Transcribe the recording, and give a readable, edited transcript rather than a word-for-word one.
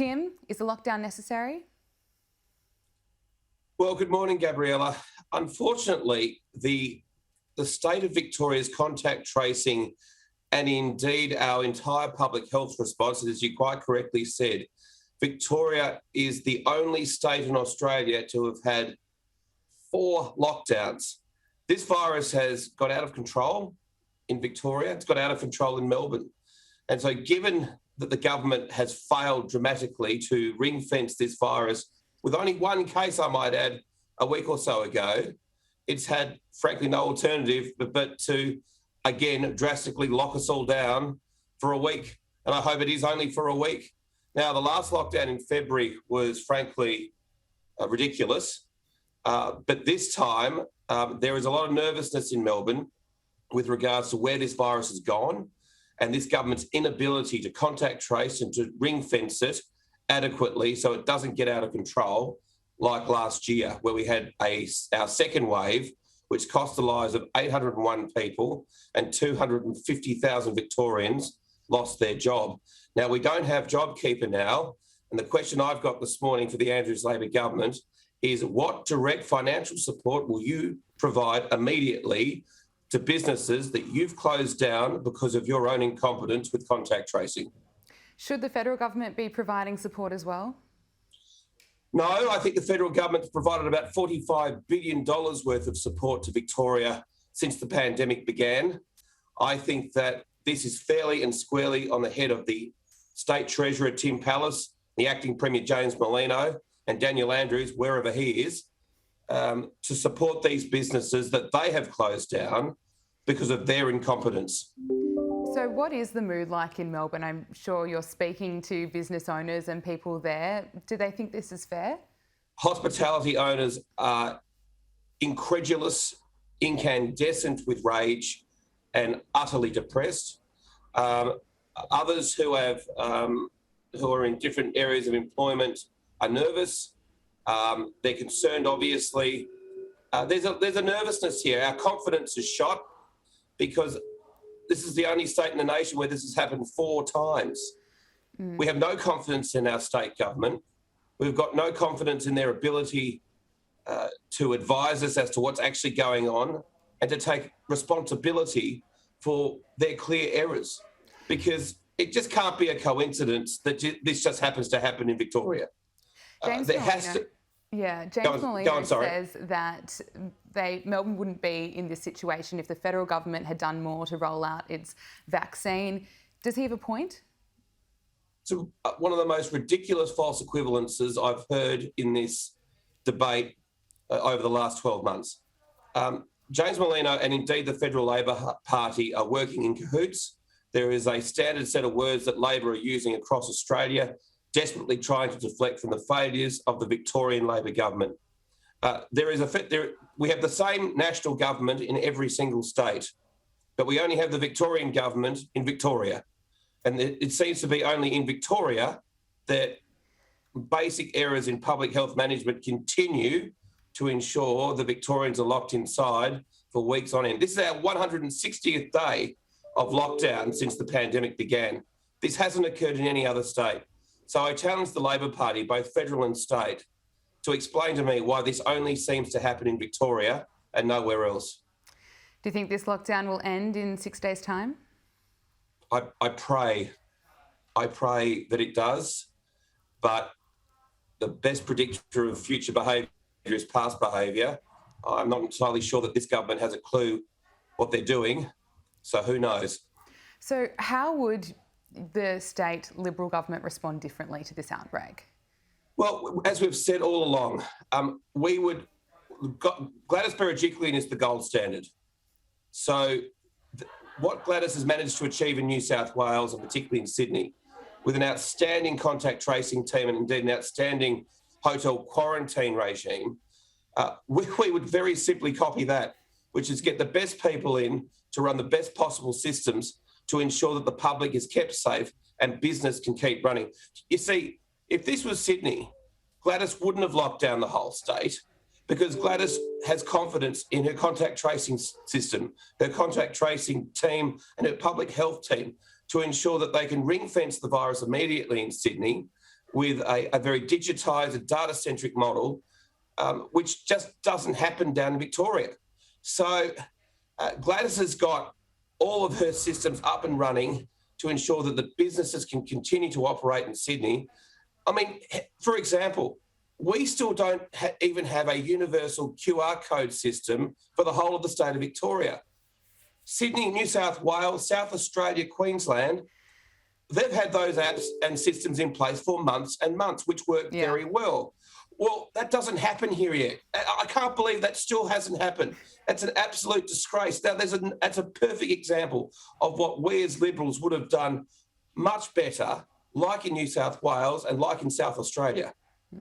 Tim, is the lockdown necessary? Well, good morning, Gabriella. Unfortunately, the state of Victoria's contact tracing and indeed our entire public health response, as you quite correctly said, Victoria is the only state in Australia to have had 4 lockdowns. This virus has got out of control in Victoria. It's got out of control in Melbourne. And so given that the government has failed dramatically to ring-fence this virus, with only one case, I might add, a week or so ago, it's had, frankly, no alternative but to, again, drastically lock us all down for a week. And I hope it is only for a week. Now, the last lockdown in February was, frankly, ridiculous. But this time, there is a lot of nervousness in Melbourne with regards to where this virus has gone and this government's inability to contact trace and to ring fence it adequately so it doesn't get out of control like last year, where we had our second wave, which cost the lives of 801 people and 250,000 Victorians lost their job. Now, we don't have JobKeeper now, and the question I've got this morning for the Andrews Labor government is what direct financial support will you provide immediately to businesses that you've closed down because of your own incompetence with contact tracing? Should the federal government be providing support as well? No, I think the federal government's provided about $45 billion worth of support to Victoria since the pandemic began. I think that this is fairly and squarely on the head of the State Treasurer Tim Pallas, the Acting Premier James Merlino, and Daniel Andrews, wherever he is, to support these businesses that they have closed down because of their incompetence. So what is the mood like in Melbourne? I'm sure you're speaking to business owners and people there. Do they think this is fair? Hospitality owners are incredulous, incandescent with rage and utterly depressed. Others who are in different areas of employment are nervous. They're concerned, obviously. There's a nervousness here. Our confidence is shot because this is the only state in the nation where this has happened 4 times. We have no confidence in our state government. We've got no confidence in their ability to advise us as to what's actually going on and to take responsibility for their clear errors, because it just can't be a coincidence that this just happens to happen in Victoria. James Merlino says that Melbourne wouldn't be in this situation if the federal government had done more to roll out its vaccine. Does he have a point? So one of the most ridiculous false equivalences I've heard in this debate over the last 12 months. James Merlino and indeed the Federal Labor Party are working in cahoots. There is a standard set of words that Labor are using across Australia, desperately trying to deflect from the failures of the Victorian Labor government. We have the same national government in every single state, but we only have the Victorian government in Victoria. And it seems to be only in Victoria that basic errors in public health management continue to ensure the Victorians are locked inside for weeks on end. This is our 160th day of lockdown since the pandemic began. This hasn't occurred in any other state. So I challenge the Labor Party, both federal and state, to explain to me why this only seems to happen in Victoria and nowhere else. Do you think this lockdown will end in 6 days' time? I pray that it does, but the best predictor of future behaviour is past behaviour. I'm not entirely sure that this government has a clue what they're doing, so who knows? So how would the state Liberal government respond differently to this outbreak? Well, as we've said all along, Gladys Berejiklian is the gold standard. So what Gladys has managed to achieve in New South Wales and particularly in Sydney, with an outstanding contact tracing team and indeed an outstanding hotel quarantine regime, we would very simply copy that, which is get the best people in to run the best possible systems to ensure that the public is kept safe and business can keep running. You see, if this was Sydney, Gladys wouldn't have locked down the whole state because Gladys has confidence in her contact tracing system, her contact tracing team and her public health team to ensure that they can ring fence the virus immediately in Sydney, with a very digitised, a data-centric model, which just doesn't happen down in Victoria. So Gladys has got all of her systems up and running to ensure that the businesses can continue to operate in Sydney. I mean, for example, we still don't even have a universal QR code system for the whole of the state of Victoria. Sydney, New South Wales, South Australia, Queensland, they've had those apps and systems in place for months and months, which work very well. Well, that doesn't happen here yet. I can't believe that still hasn't happened. That's an absolute disgrace. Now, that's a perfect example of what we as Liberals would have done much better, like in New South Wales and like in South Australia.